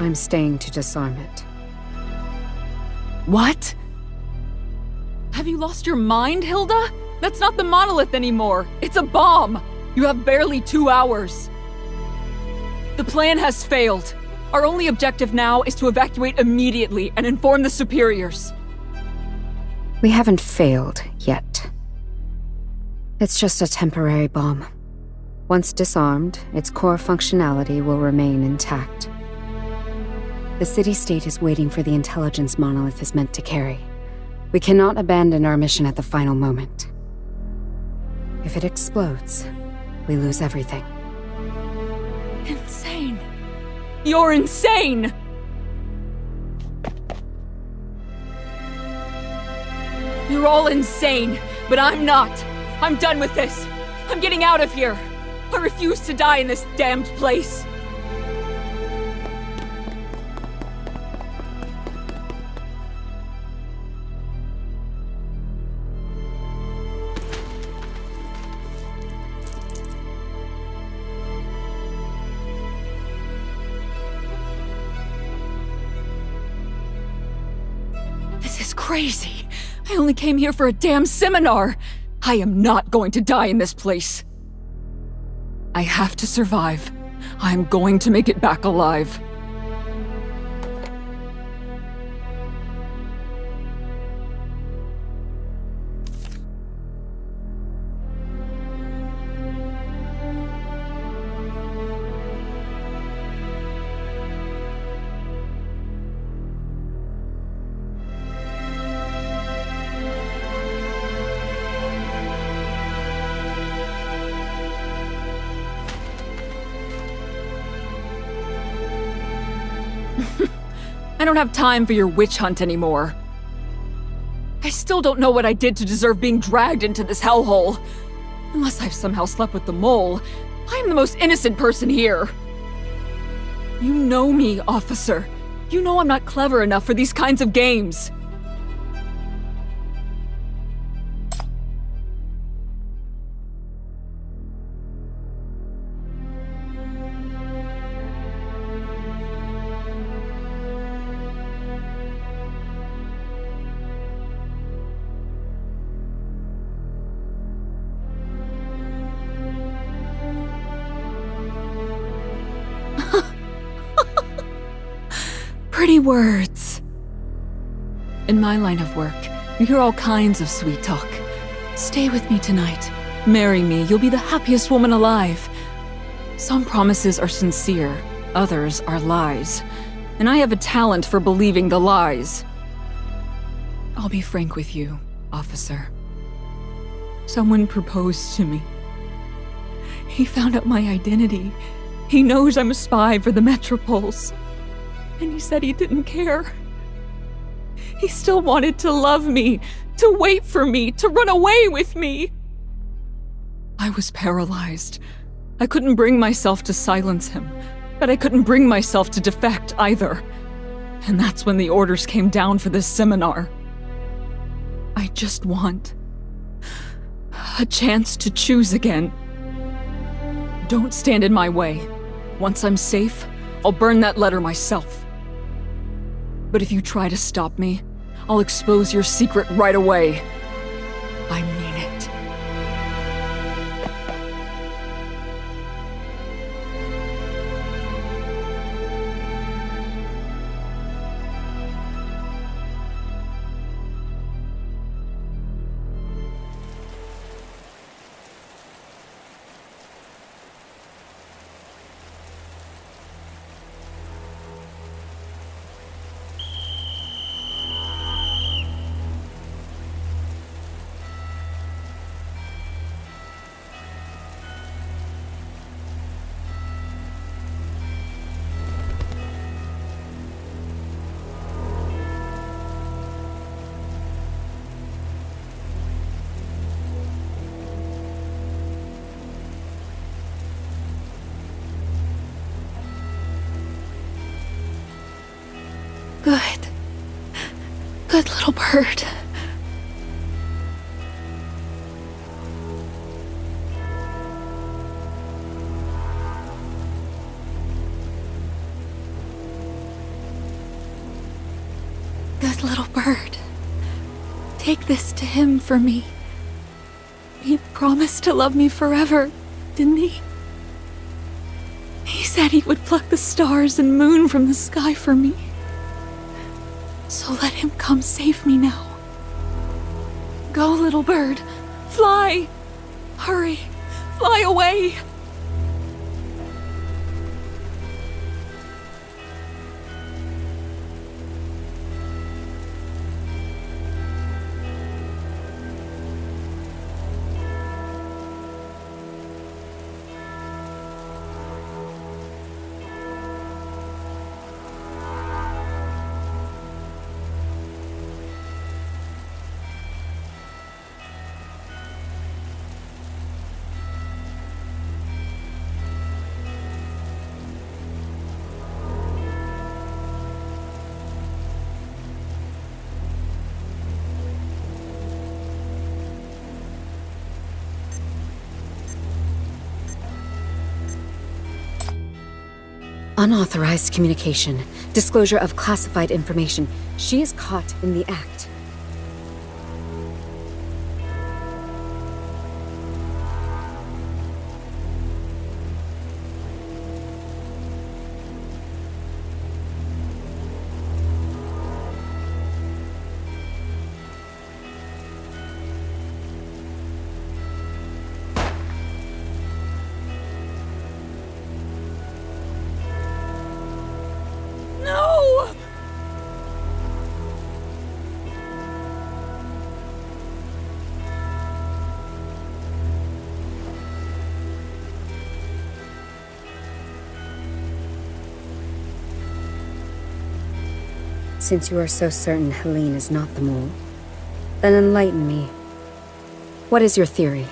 I'm staying to disarm it. What? Have you lost your mind, Hilda? That's not the Monolith anymore. It's a bomb. You have barely 2 hours. The plan has failed. Our only objective now is to evacuate immediately and inform the superiors. We haven't failed yet. It's just a temporary bomb. Once disarmed, its core functionality will remain intact. The city-state is waiting for the intelligence Monolith is meant to carry. We cannot abandon our mission at the final moment. If it explodes, we lose everything. Insane. You're insane! You're all insane, but I'm not. I'm done with this. I'm getting out of here. I refuse to die in this damned place. This is crazy. I only came here for a damn seminar. I am not going to die in this place. I have to survive. I'm going to make it back alive. I don't have time for your witch hunt anymore. I still don't know what I did to deserve being dragged into this hellhole. Unless I've somehow slept with the mole, I am the most innocent person here. You know me, officer. You know I'm not clever enough for these kinds of games. Pretty words. In my line of work, you hear all kinds of sweet talk. Stay with me tonight. Marry me. You'll be the happiest woman alive. Some promises are sincere, others are lies. And I have a talent for believing the lies. I'll be frank with you, officer. Someone proposed to me. He found out my identity. He knows I'm a spy for the Metropoles. And he said he didn't care. He still wanted to love me, to wait for me, to run away with me. I was paralyzed. I couldn't bring myself to silence him, but I couldn't bring myself to defect either. And that's when the orders came down for this seminar. I just want a chance to choose again. Don't stand in my way. Once I'm safe, I'll burn that letter myself. But if you try to stop me, I'll expose your secret right away. I mean it. Good. Good little bird. Please, little bird. Take this to him for me. He promised to love me forever, didn't he? He said he would pluck the stars and moon from the sky for me. So let him come save me now. Go, little bird. Fly! Hurry! Fly away! Unauthorized communication. Disclosure of classified information. She is caught in the act. No! Since you are so certain Helene is not the mole, then enlighten me. What is your theory?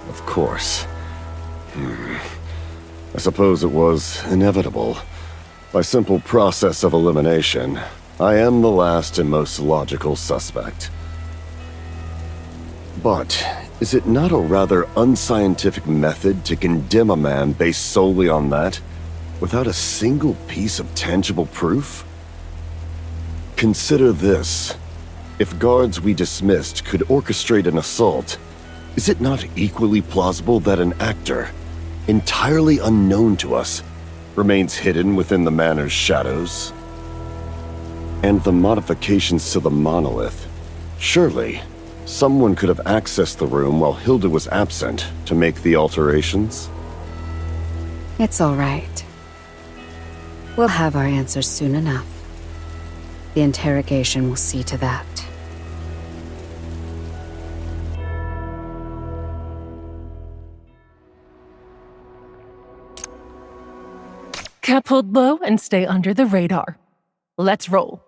Of course. I suppose it was inevitable. By simple process of elimination, I am the last and most logical suspect. But is it not a rather unscientific method to condemn a man based solely on that, without a single piece of tangible proof? Consider this. If guards we dismissed could orchestrate an assault, is it not equally plausible that an actor, entirely unknown to us, remains hidden within the manor's shadows? And the modifications to the monolith. Surely, someone could have accessed the room while Hilda was absent to make the alterations? It's all right. We'll have our answers soon enough. The interrogation will see to that. Cap hold low and stay under the radar. Let's roll.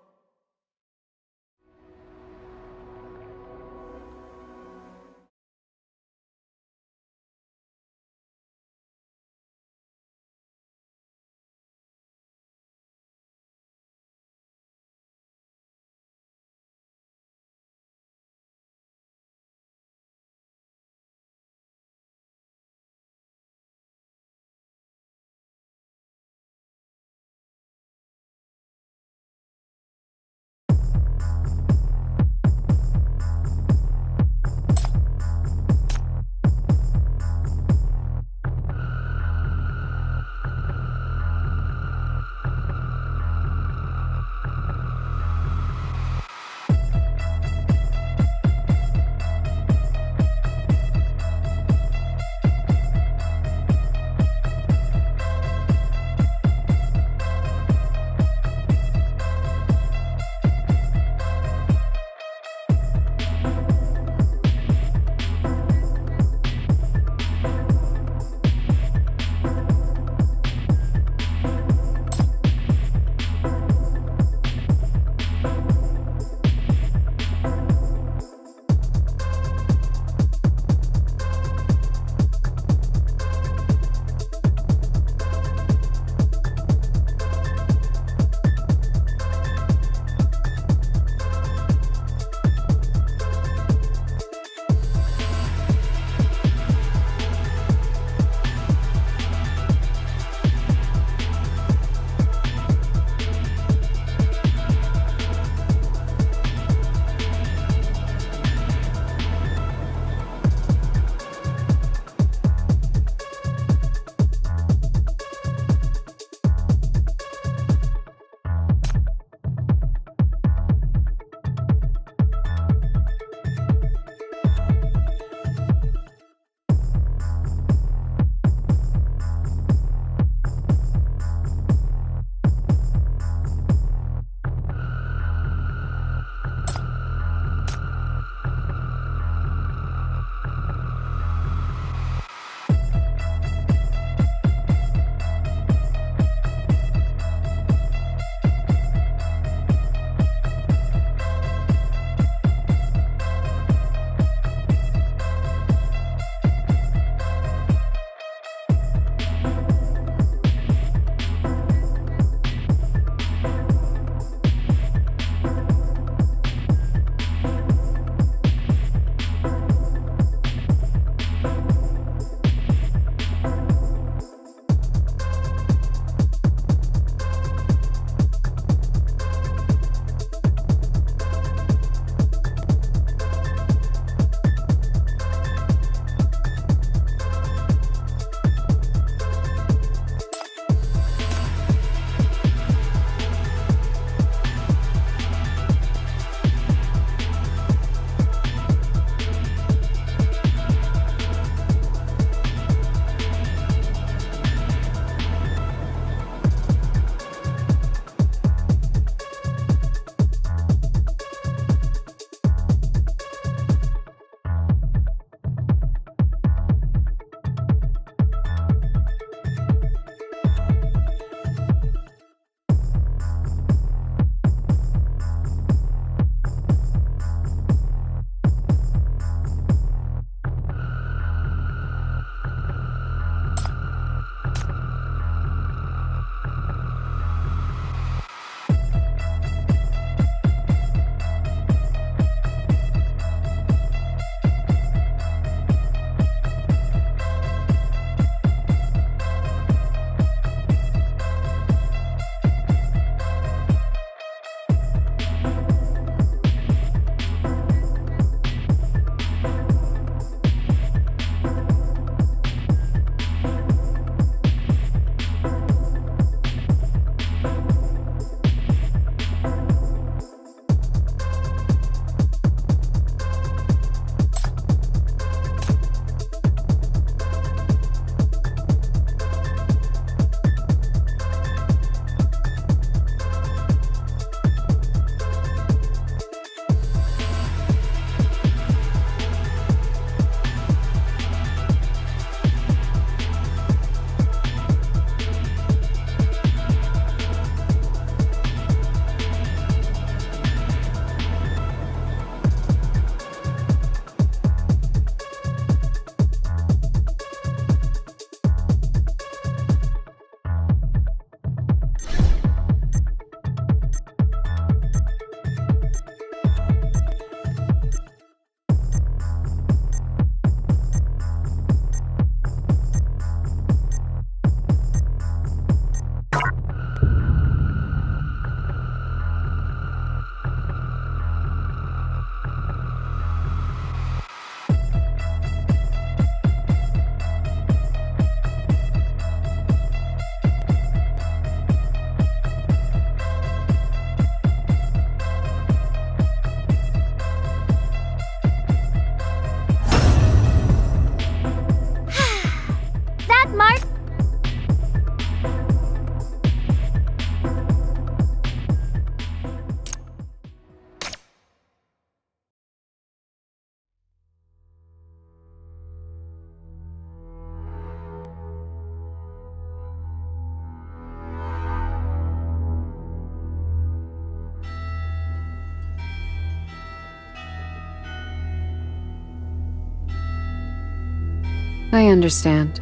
I understand.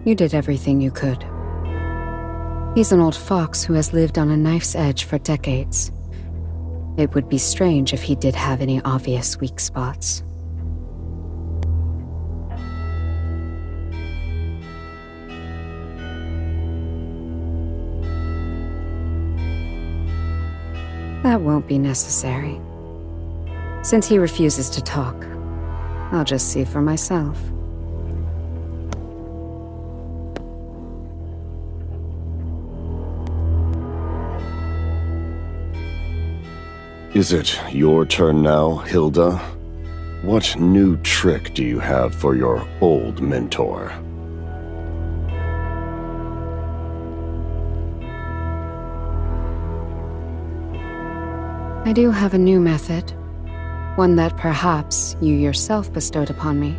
You did everything you could. He's an old fox who has lived on a knife's edge for decades. It would be strange if he did have any obvious weak spots. That won't be necessary. Since he refuses to talk, I'll just see for myself. Is it your turn now, Hilda? What new trick do you have for your old mentor? I do have a new method. One that perhaps you yourself bestowed upon me.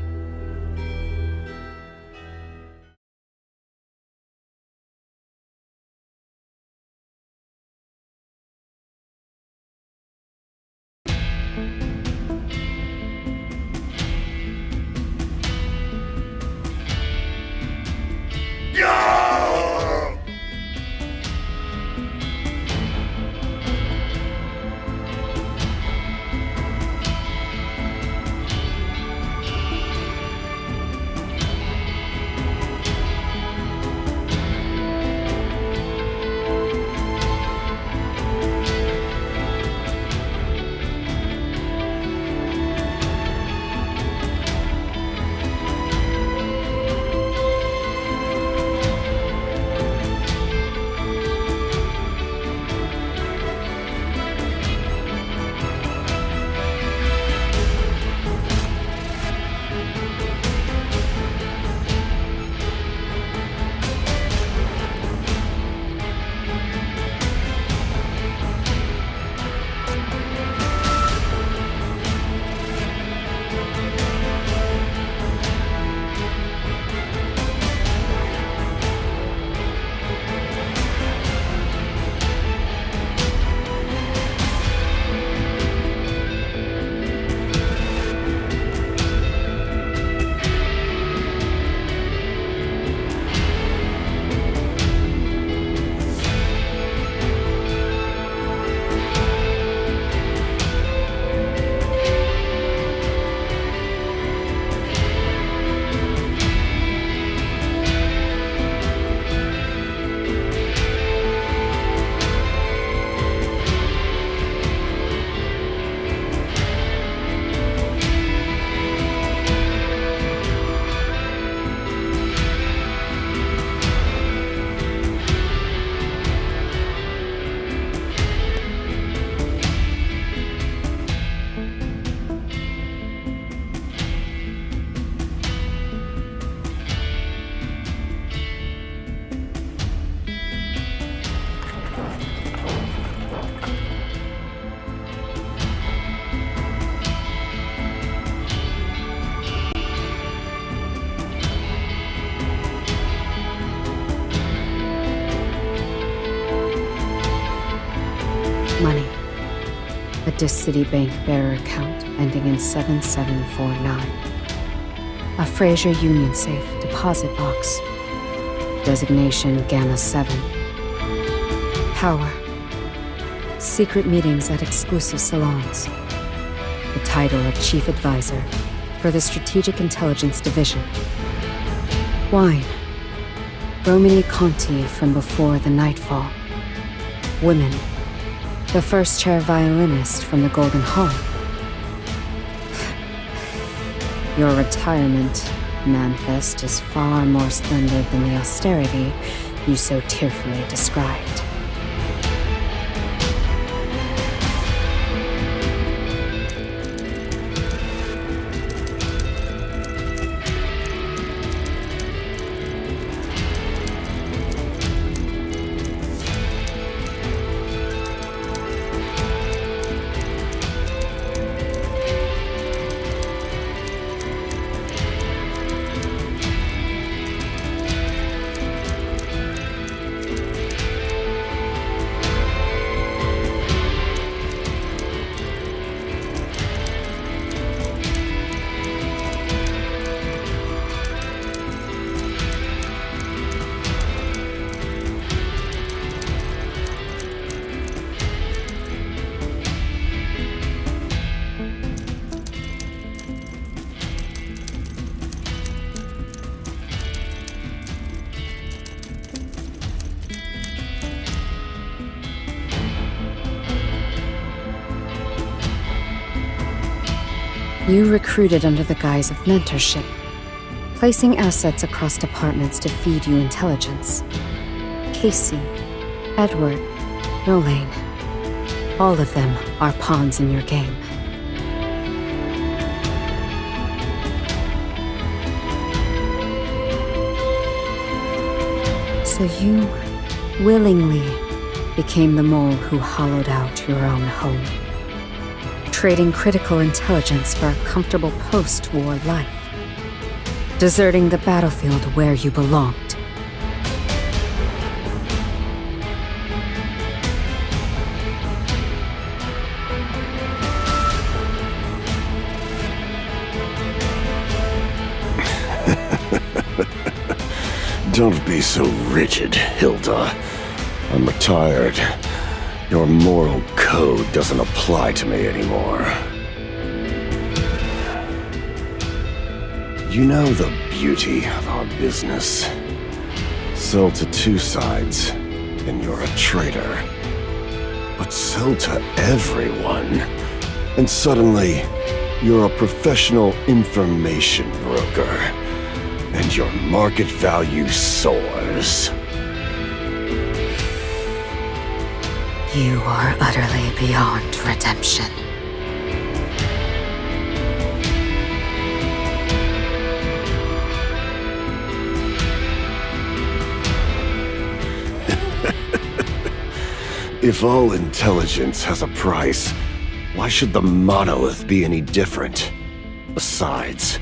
Money. A Dis Citibank bearer account ending in 7749. A Fraser Union Safe deposit box. Designation Gamma 7. Power. Secret meetings at exclusive salons. The title of Chief Advisor for the Strategic Intelligence Division. Wine. Romany Conti from before the nightfall. Women. The first chair violinist from the Golden Hall. Your retirement manifest is far more splendid than the austerity you so tearfully described. You recruited under the guise of mentorship, placing assets across departments to feed you intelligence. Casey, Edward, Nolane, all of them are pawns in your game. So you willingly became the mole who hollowed out your own home, trading critical intelligence for a comfortable post-war life, deserting the battlefield where you belonged. Don't be so rigid, Hilda. I'm retired. Your moral code doesn't apply to me anymore. You know the beauty of our business. Sell to two sides, and you're a traitor. But sell to everyone, and suddenly, you're a professional information broker. And your market value soars. You are utterly beyond redemption. If all intelligence has a price, why should the Monolith be any different? Besides,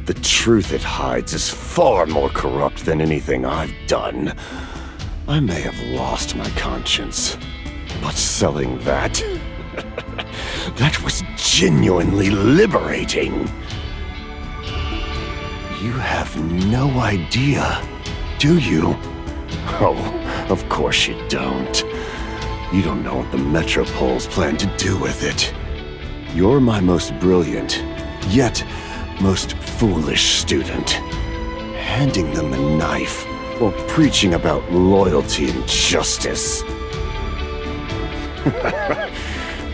the truth it hides is far more corrupt than anything I've done. I may have lost my conscience, but selling that... that was genuinely liberating. You have no idea, do you? Oh, of course you don't. You don't know what the Metropoles plan to do with it. You're my most brilliant, yet most foolish student, handing them a knife while preaching about loyalty and justice.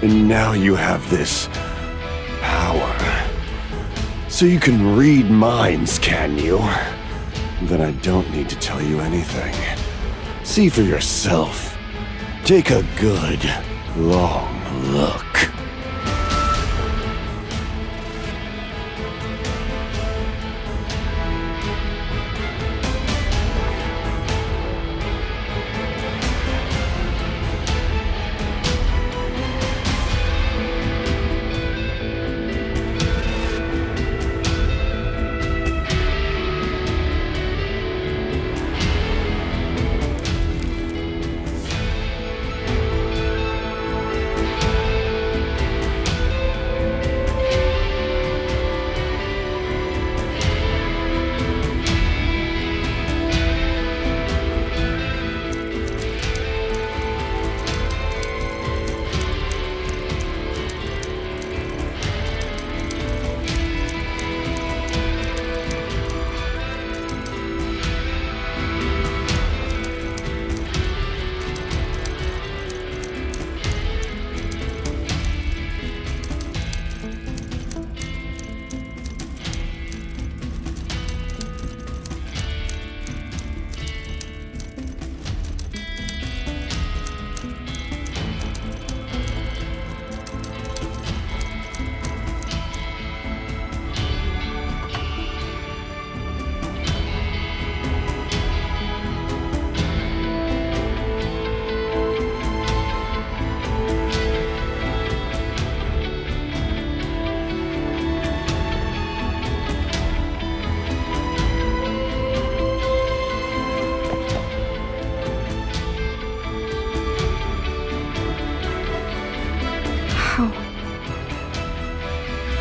And now you have this power. So you can read minds, can you? Then I don't need to tell you anything. See for yourself. Take a good, long look.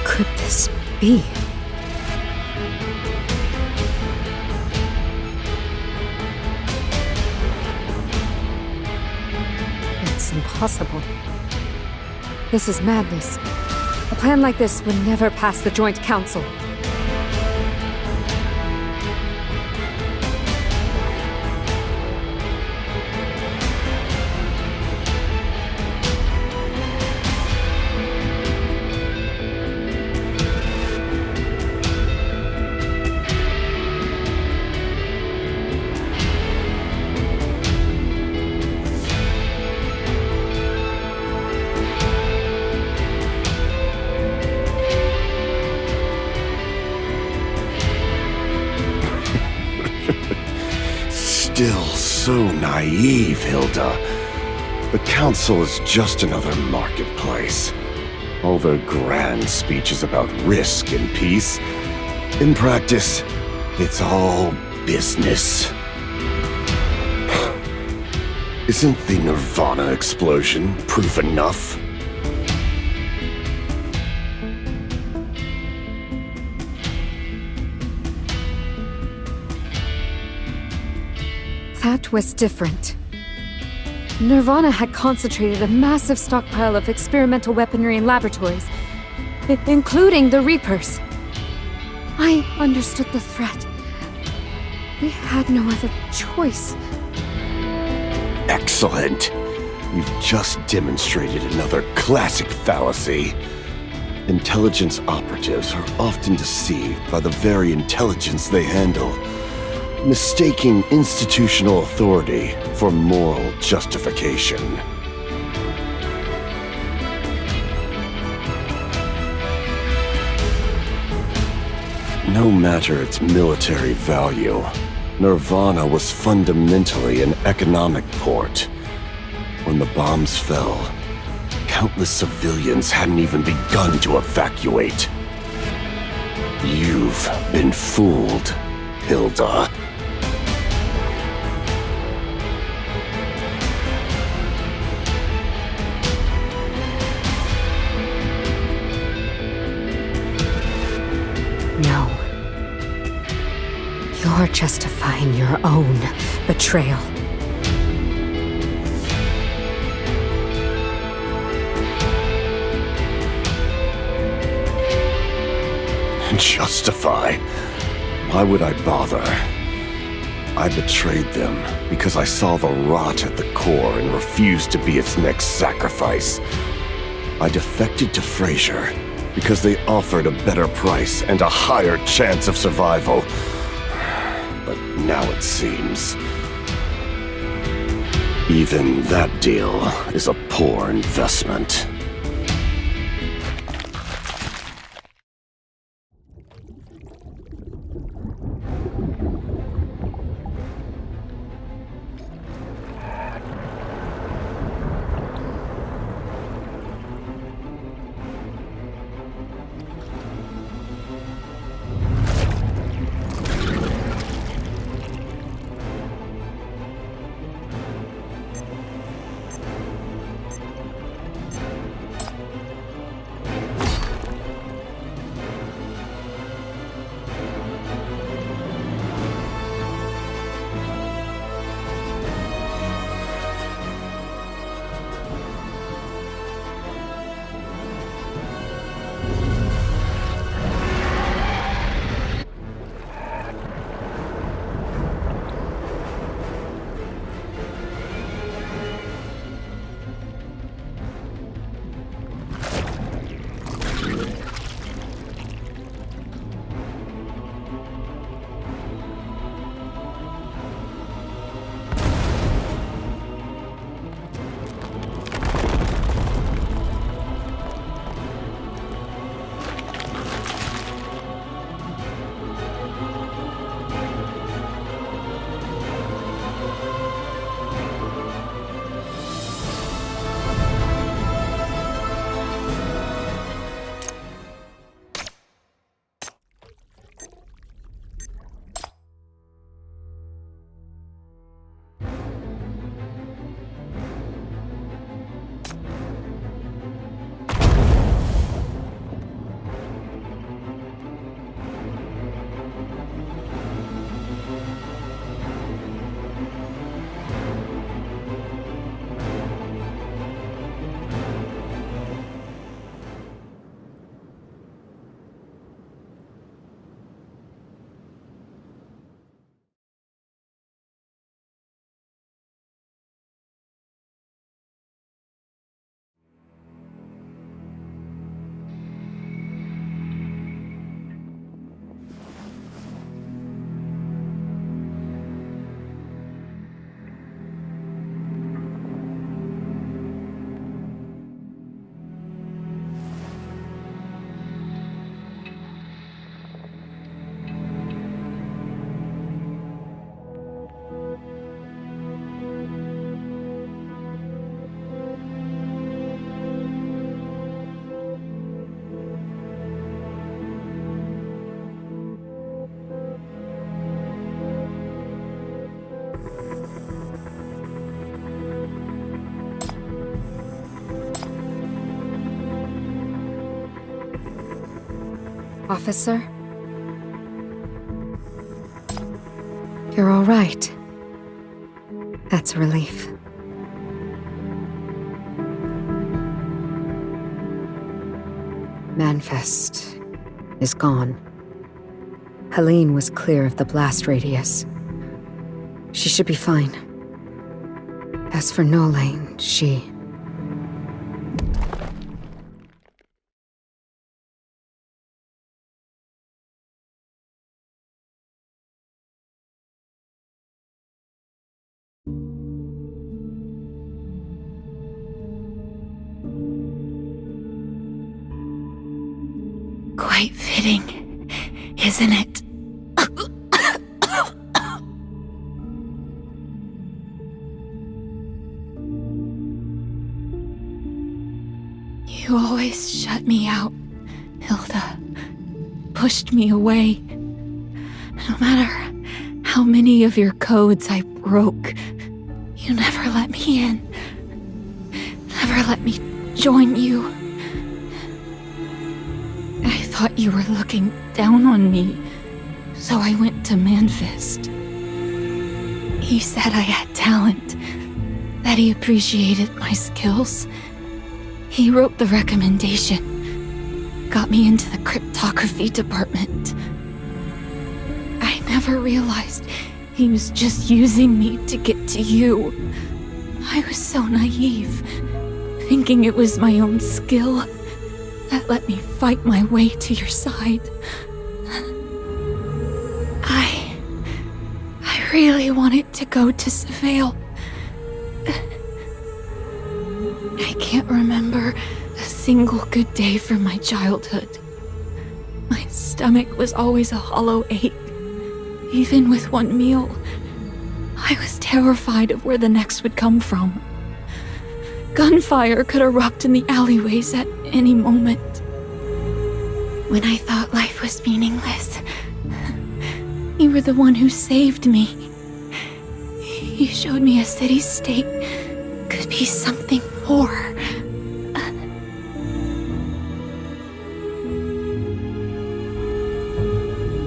Could this be? It's impossible. This is madness. A plan like this would never pass the Joint Council. still so naive, Hilda. The Council is just another marketplace. All their grand speeches about risk and peace. In practice, it's all business. Isn't the Nirvana explosion proof enough? That was different. Nirvana had concentrated a massive stockpile of experimental weaponry in laboratories, including the Reapers. I understood the threat. We had no other choice. Excellent. You've just demonstrated another classic fallacy. Intelligence operatives are often deceived by the very intelligence they handle, mistaking institutional authority for moral justification. No matter its military value, Nirvana was fundamentally an economic port. When the bombs fell, countless civilians hadn't even begun to evacuate. You've been fooled, Hilda. No. You're justifying your own betrayal. Justify? Why would I bother? I betrayed them because I saw the rot at the core and refused to be its next sacrifice. I defected to Fraser because they offered a better price and a higher chance of survival. But now it seems even that deal is a poor investment. Officer? You're all right. That's a relief. Manifest is gone. Helene was clear of the blast radius. She should be fine. As for Nolane, she... Quite fitting, isn't it? You always shut me out, Hilda. Pushed me away. No matter how many of your codes I broke, you never let me in. Never let me join you. I thought you were looking down on me, so I went to Manfest. He said I had talent, that he appreciated my skills. He wrote the recommendation, got me into the cryptography department. I never realized he was just using me to get to you. I was so naive, thinking it was my own skill that let me fight my way to your side. I really wanted to go to Seville. I can't remember a single good day from my childhood. My stomach was always a hollow ache. Even with one meal, I was terrified of where the next would come from. Gunfire could erupt in the alleyways at any moment. When I thought life was meaningless, you were the one who saved me. You showed me a city-state could be something more.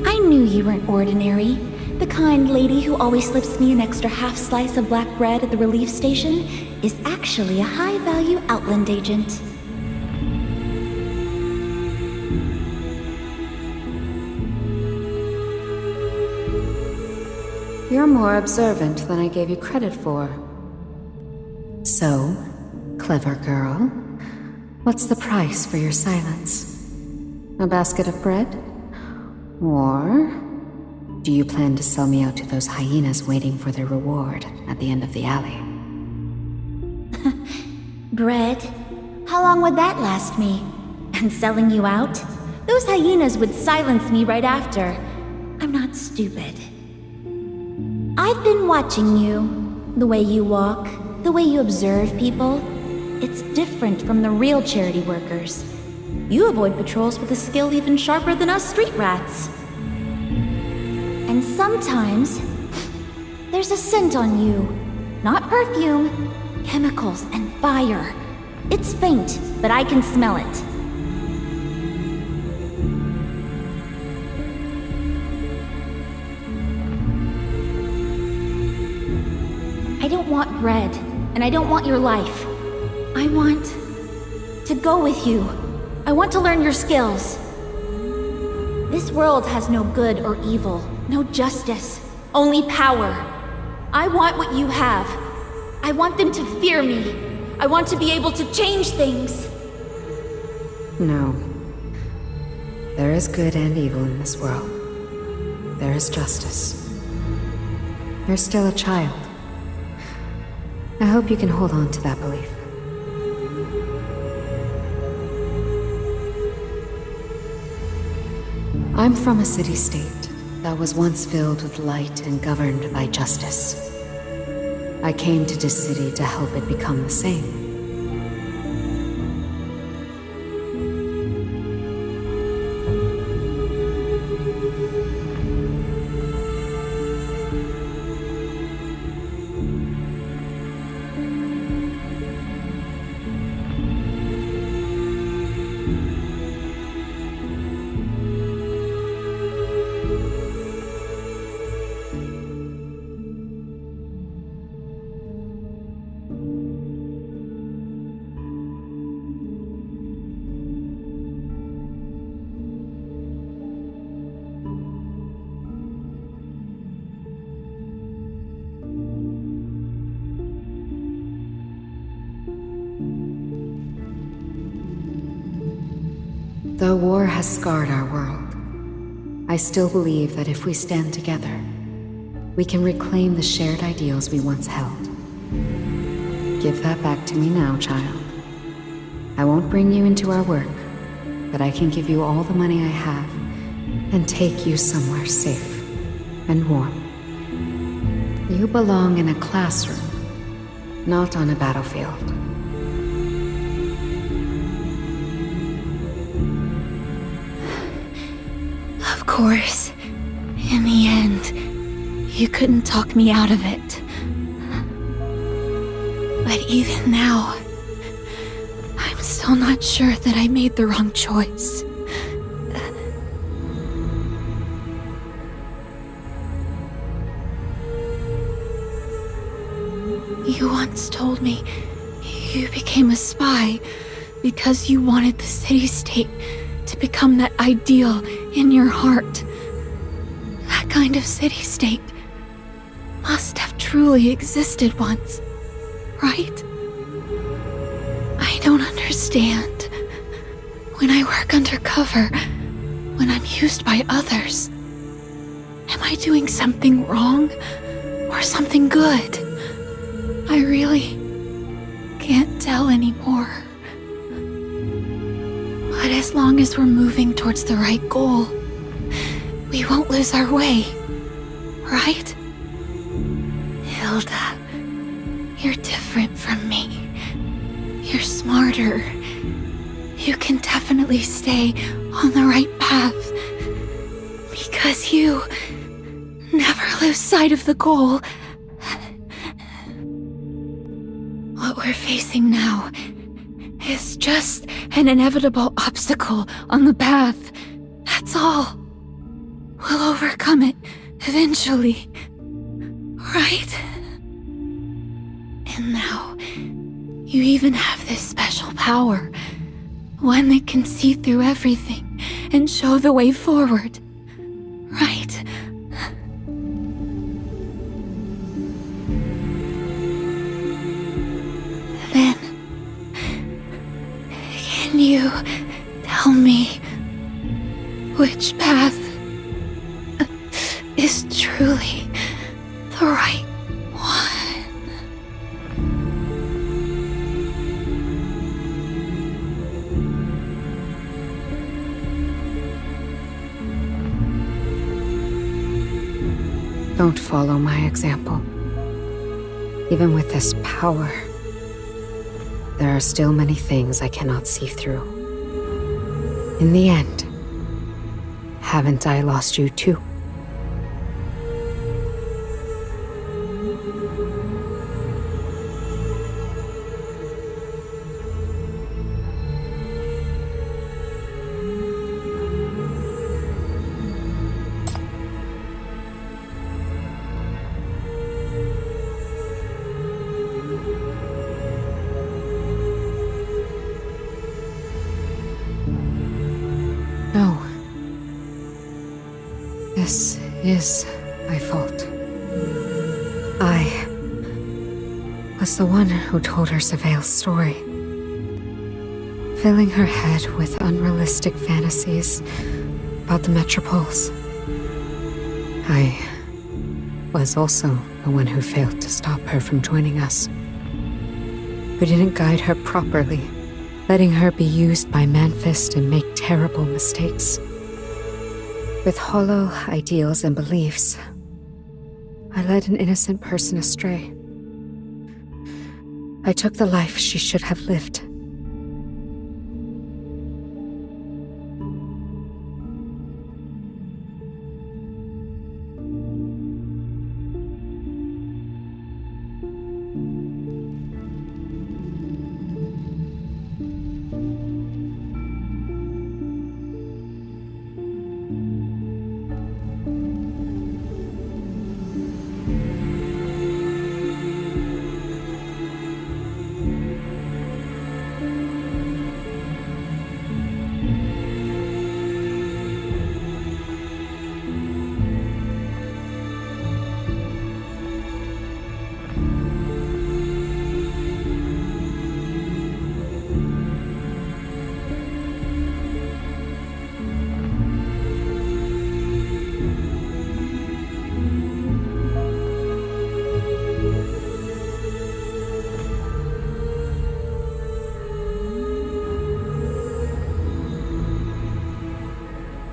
I knew you weren't ordinary. The kind lady who always slips me an extra half slice of black bread at the relief station is actually a high-value Outland agent. You're more observant than I gave you credit for. So, clever girl, what's the price for your silence? A basket of bread? Or do you plan to sell me out to those hyenas waiting for their reward at the end of the alley? Bread? How long would that last me? And selling you out? Those hyenas would silence me right after. I'm not stupid. I've been watching you. The way you walk, the way you observe people. It's different from the real charity workers. You avoid patrols with a skill even sharper than us street rats. And sometimes, there's a scent on you. Not perfume, chemicals and fire. It's faint, but I can smell it. I don't want bread, and I don't want your life. I want to go with you. I want to learn your skills. This world has no good or evil, no justice, only power. I want what you have. I want them to fear me. I want to be able to change things. No. There is good and evil in this world. There is justice. You're still a child. I hope you can hold on to that belief. I'm from a city-state that was once filled with light and governed by justice. I came to this city to help it become the same. Though war has scarred our world, I still believe that if we stand together, we can reclaim the shared ideals we once held. Give that back to me now, child. I won't bring you into our work, but I can give you all the money I have and take you somewhere safe and warm. You belong in a classroom, not on a battlefield. Of course, in the end, you couldn't talk me out of it. But even now, I'm still not sure that I made the wrong choice. You once told me you became a spy because you wanted the city-state to become that ideal in your heart. That kind of city-state must have truly existed once, right? I don't understand. When I work undercover, when I'm used by others, am I doing something wrong or something good? I really can't tell anymore. But as long as we're moving towards the right goal, we won't lose our way, right? Hilda, you're different from me. You're smarter. You can definitely stay on the right path. Because you never lose sight of the goal. What we're facing now is just an inevitable obstacle on the path. That's all. We'll overcome it eventually. Right? And now, you even have this special power. One that can see through everything and show the way forward. Right? Then, can you tell me which path is truly the right one? Don't follow my example. Even with this power, there are still many things I cannot see through. In the end, haven't I lost you too? No. This is my fault. I was the one who told her Surveil's story, filling her head with unrealistic fantasies about the metropoles. I was also the one who failed to stop her from joining us, who didn't guide her properly, letting her be used by Manfist and make terrible mistakes. With hollow ideals and beliefs, I led an innocent person astray. I took the life she should have lived.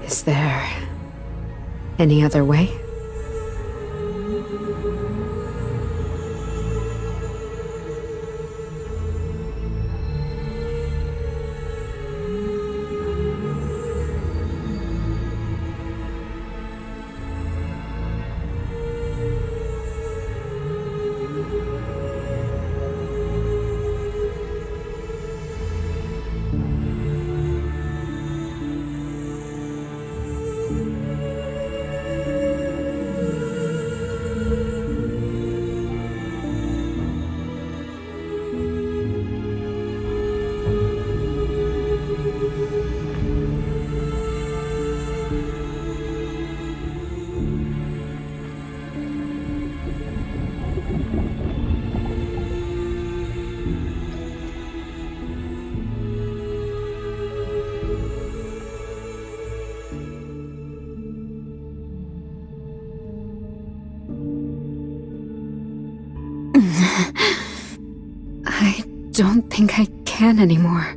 Is there any other way? I don't think I can anymore.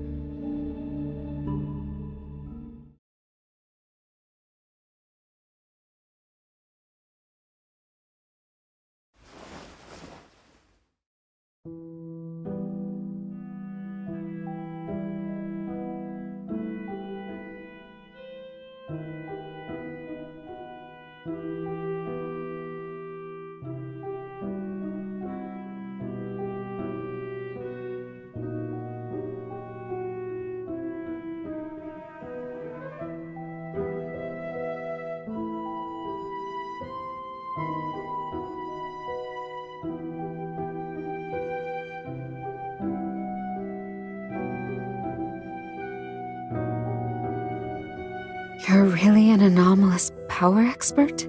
You're really an anomalous power expert?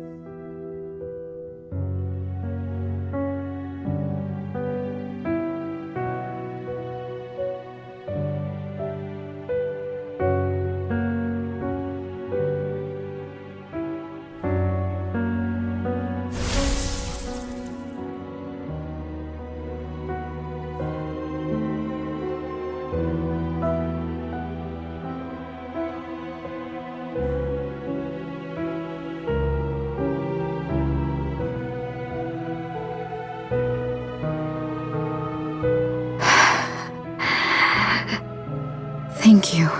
Thank you.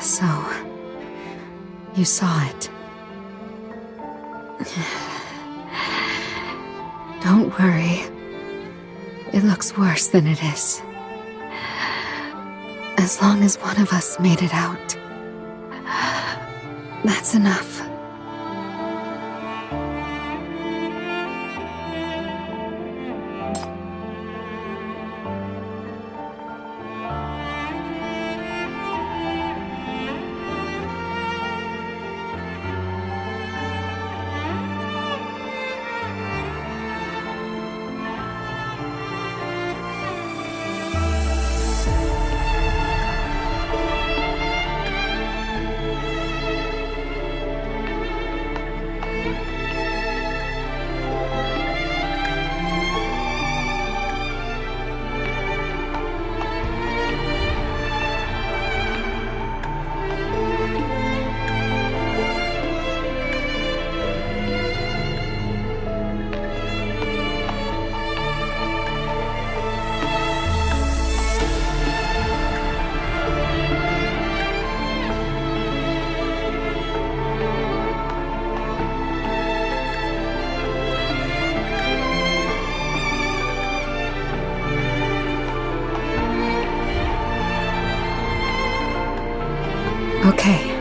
So, you saw it. Don't worry. It looks worse than it is. As long as one of us made it out, that's enough. Okay.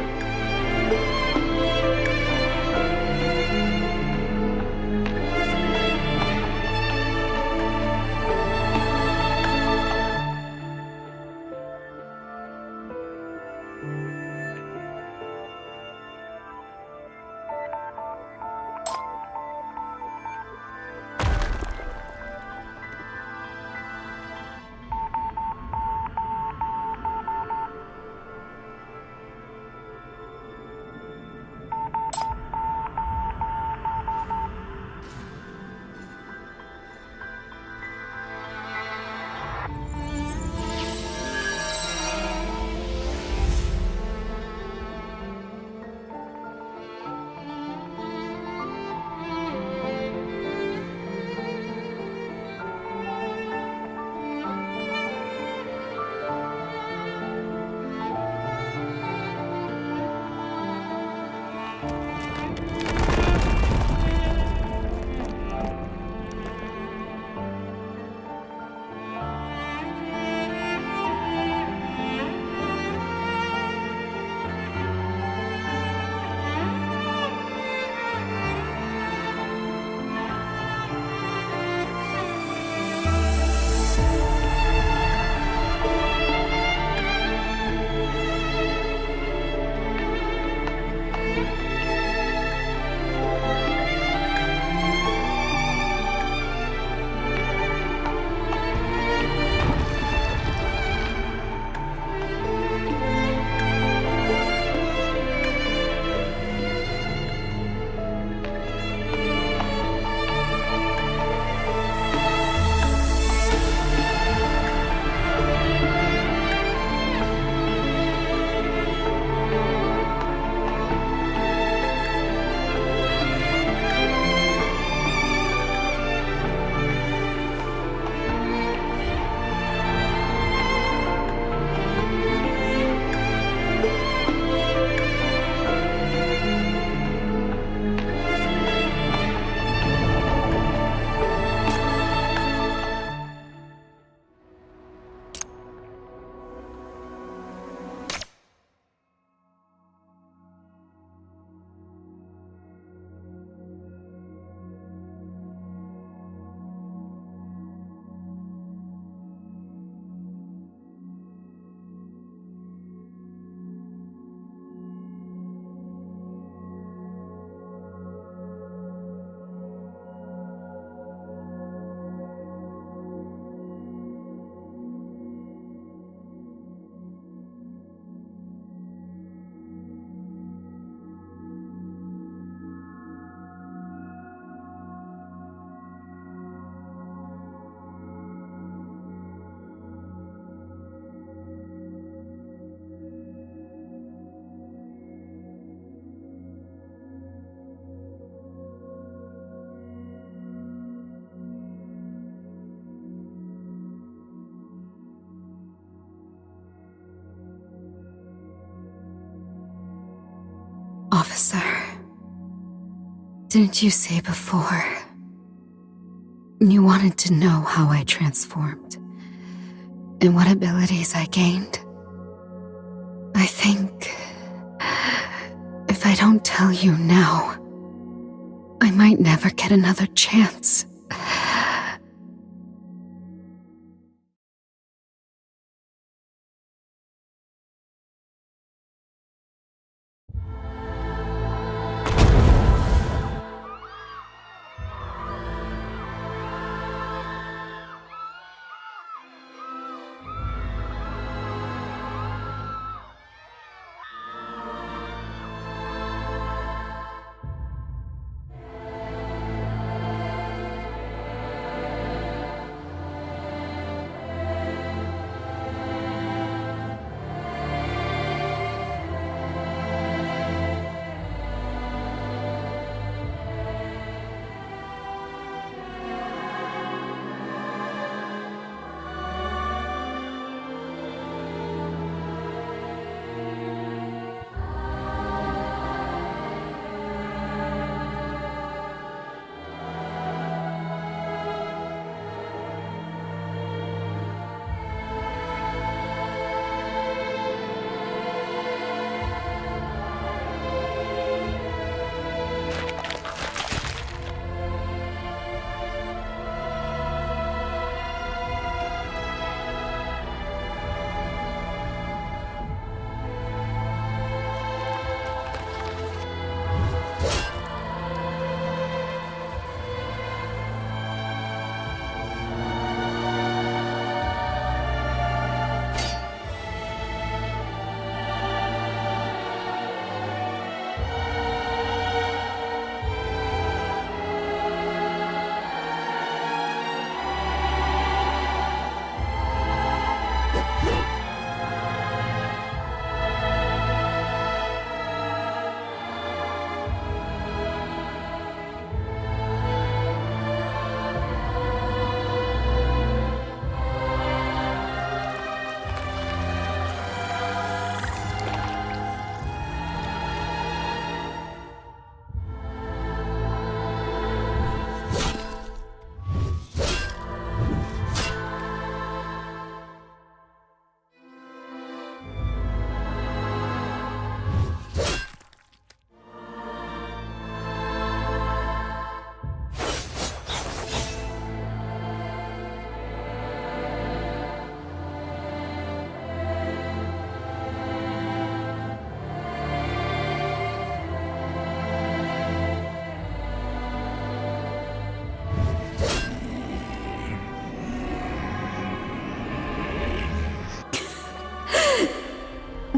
Didn't you say before you wanted to know how I transformed and what abilities I gained? I think if I don't tell you now, I might never get another chance.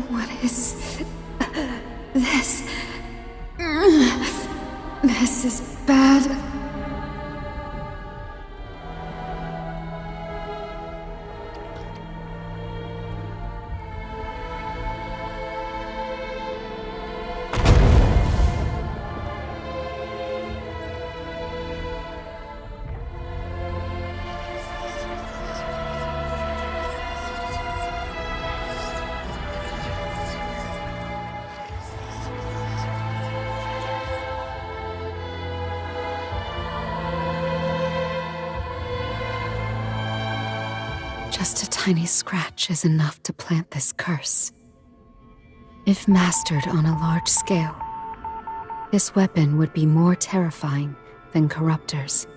What is this? This is bad. Just a tiny scratch is enough to plant this curse. If mastered on a large scale, this weapon would be more terrifying than corruptors,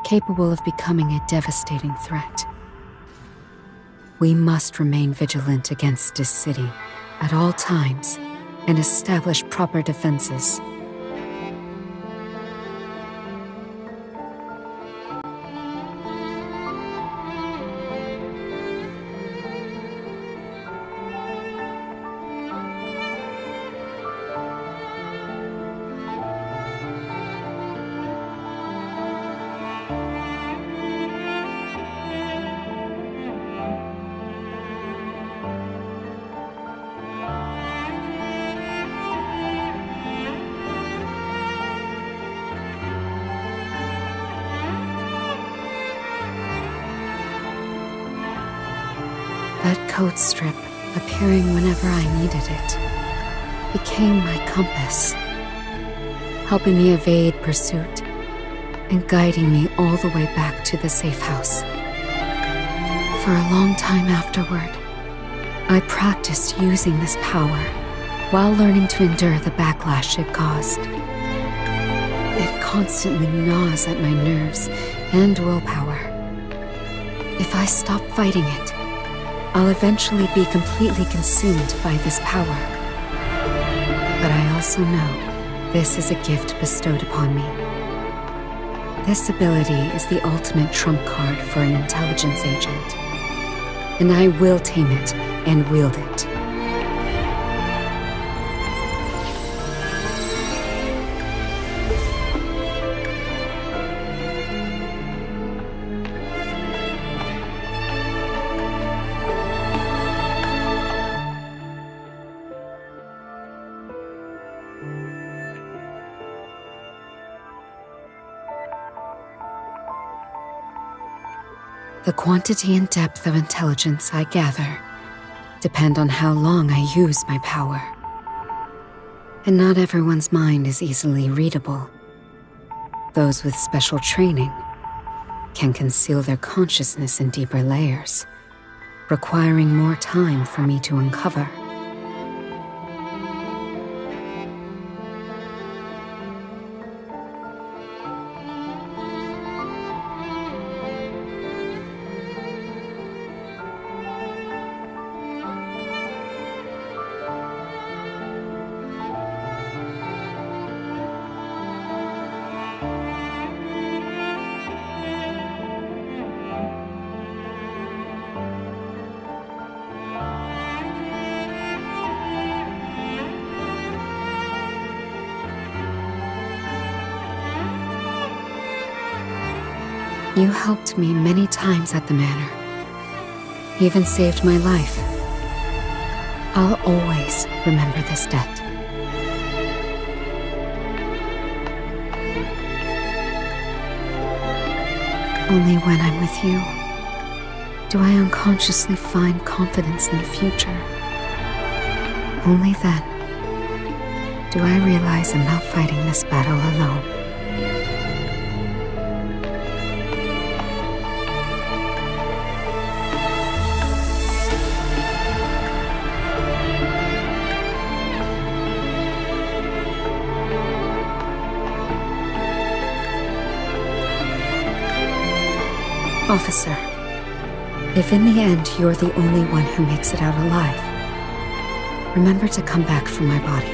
capable of becoming a devastating threat. We must remain vigilant against this city at all times and establish proper defenses. That code strip, appearing whenever I needed it, became my compass, helping me evade pursuit and guiding me all the way back to the safe house. For a long time afterward, I practiced using this power while learning to endure the backlash it caused. It constantly gnaws at my nerves and willpower. If I stop fighting it, I'll eventually be completely consumed by this power. But I also know this is a gift bestowed upon me. This ability is the ultimate trump card for an intelligence agent, and I will tame it and wield it. The quantity and depth of intelligence I gather depend on how long I use my power. And not everyone's mind is easily readable. Those with special training can conceal their consciousness in deeper layers, requiring more time for me to uncover. You helped me many times at the manor. Even saved my life. I'll always remember this debt. Only when I'm with you do I unconsciously find confidence in the future. Only then do I realize I'm not fighting this battle alone. Officer, if in the end you're the only one who makes it out alive, remember to come back for my body.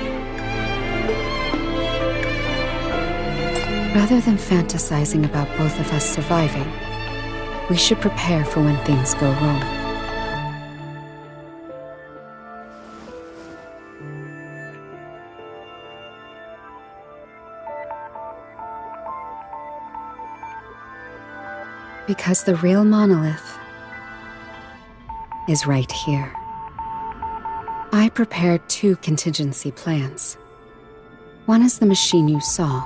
Rather than fantasizing about both of us surviving, we should prepare for when things go wrong. Because the real monolith is right here. I prepared 2 contingency plans. One is the machine you saw,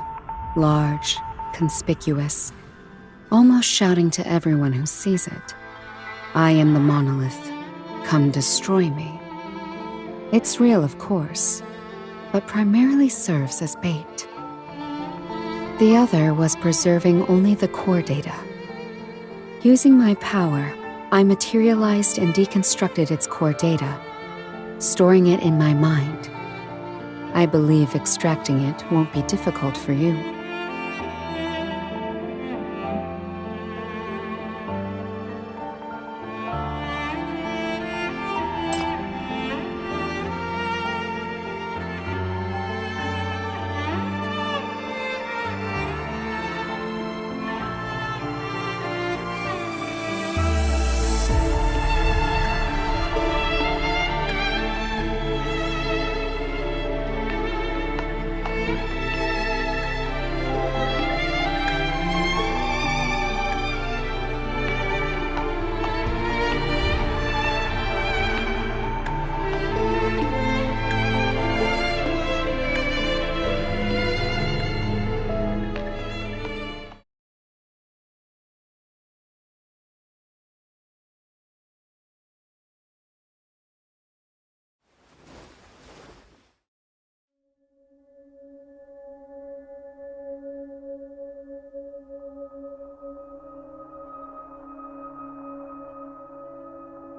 large, conspicuous, almost shouting to everyone who sees it, "I am the monolith, come destroy me." It's real, of course, but primarily serves as bait. The other was preserving only the core data. Using my power, I materialized and deconstructed its core data, storing it in my mind. I believe extracting it won't be difficult for you.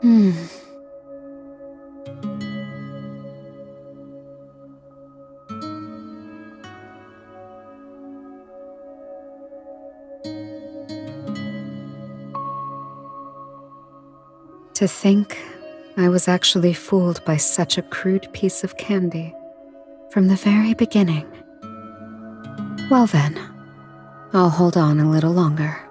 To think I was actually fooled by such a crude piece of candy from the very beginning. Well then, I'll hold on a little longer.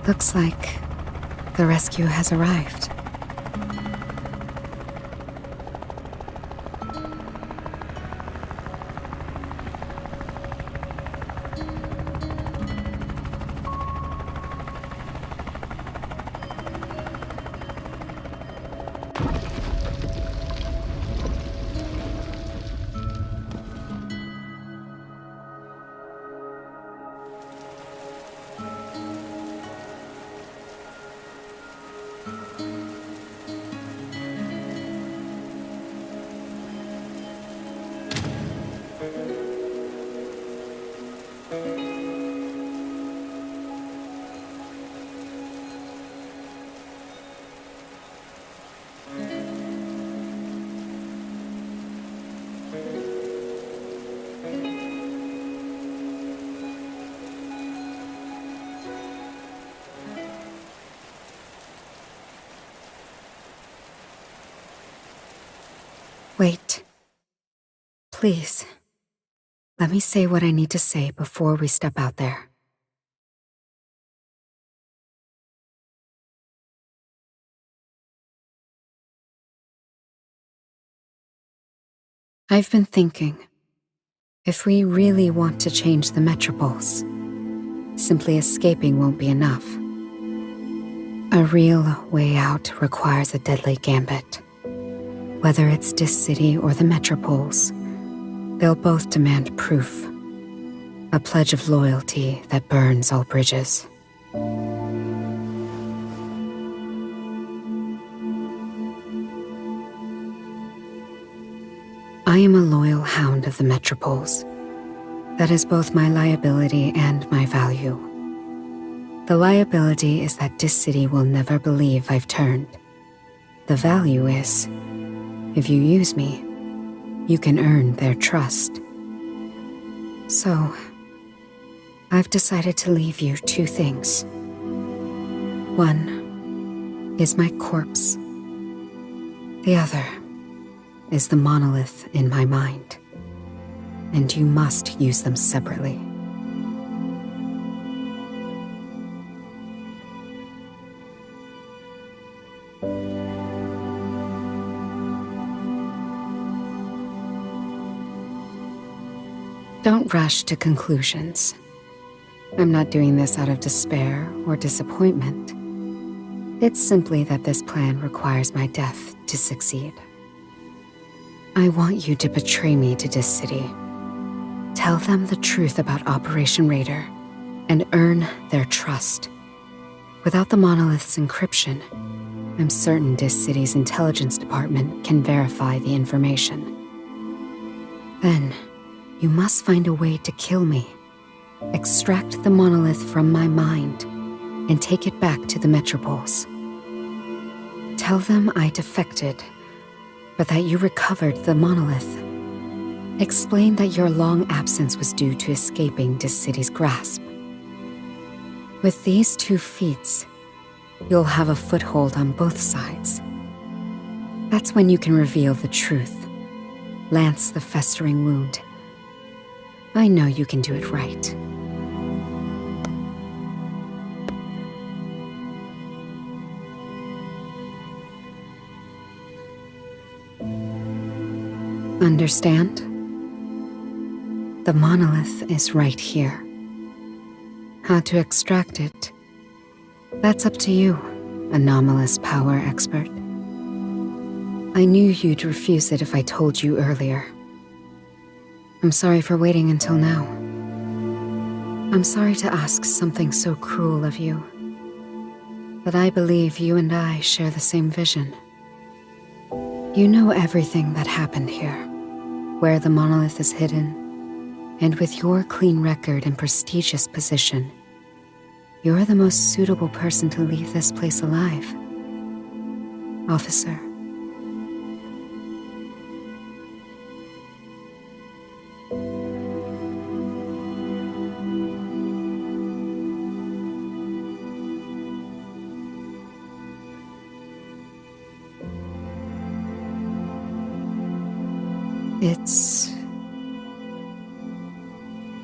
Looks like the rescue has arrived. Wait. Please. Let me say what I need to say before we step out there. I've been thinking, if we really want to change the Metropolis, simply escaping won't be enough. A real way out requires a deadly gambit. Whether it's Dis City or the Metropolis, they'll both demand proof. A pledge of loyalty that burns all bridges. I am a loyal hound of the Metropolis. That is both my liability and my value. The liability is that Dis City will never believe I've turned. The value is, if you use me, you can earn their trust. So, I've decided to leave you two things. One is my corpse. The other is the monolith in my mind. And you must use them separately. Don't rush to conclusions. I'm not doing this out of despair or disappointment. It's simply that this plan requires my death to succeed. I want you to betray me to Dis City. Tell them the truth about Operation Raider and earn their trust. Without the Monolith's encryption, I'm certain Dis City's intelligence department can verify the information. Then, you must find a way to kill me. Extract the monolith from my mind and take it back to the Metropolis. Tell them I defected, but that you recovered the monolith. Explain that your long absence was due to escaping Dis City's grasp. With these two feats, you'll have a foothold on both sides. That's when you can reveal the truth, lance the festering wound. I know you can do it right. Understand? The monolith is right here. How to extract it? That's up to you, anomalous power expert. I knew you'd refuse it if I told you earlier. I'm sorry for waiting until now. I'm sorry to ask something so cruel of you. But I believe you and I share the same vision. You know everything that happened here, where the monolith is hidden, and with your clean record and prestigious position, you're the most suitable person to leave this place alive. Officer.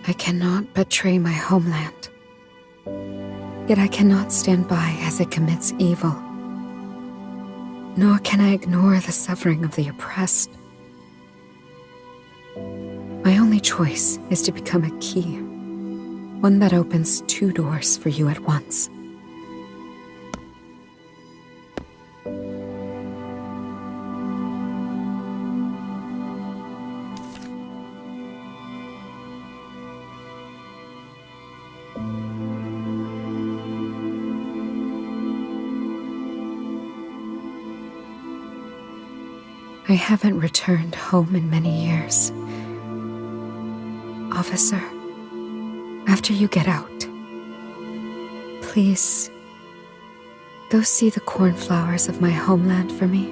I cannot betray my homeland. Yet I cannot stand by as it commits evil. Nor can I ignore the suffering of the oppressed. My only choice is to become a key, one that opens two doors for you at once. I haven't returned home in many years. Officer, after you get out, please go see the cornflowers of my homeland for me.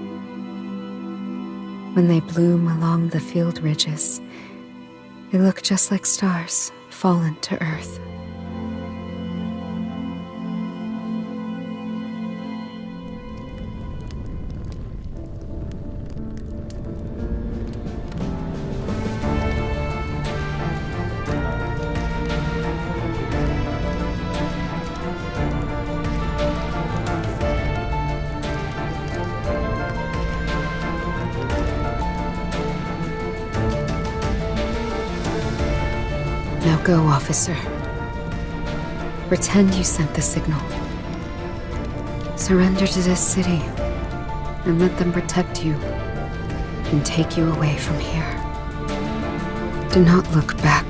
When they bloom along the field ridges, they look just like stars fallen to earth. Now go, officer. Pretend you sent the signal. Surrender to this city, and let them protect you, and take you away from here. Do not look back.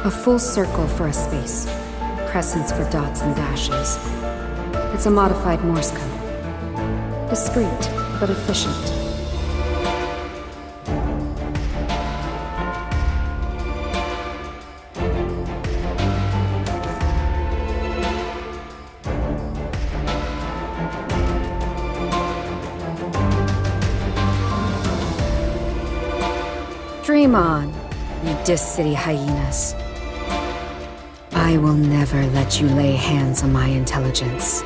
A full circle for a space, crescents for dots and dashes. It's a modified Morse code. Discreet, but efficient. Dream on, you Dis City hyenas. I will never let you lay hands on my intelligence.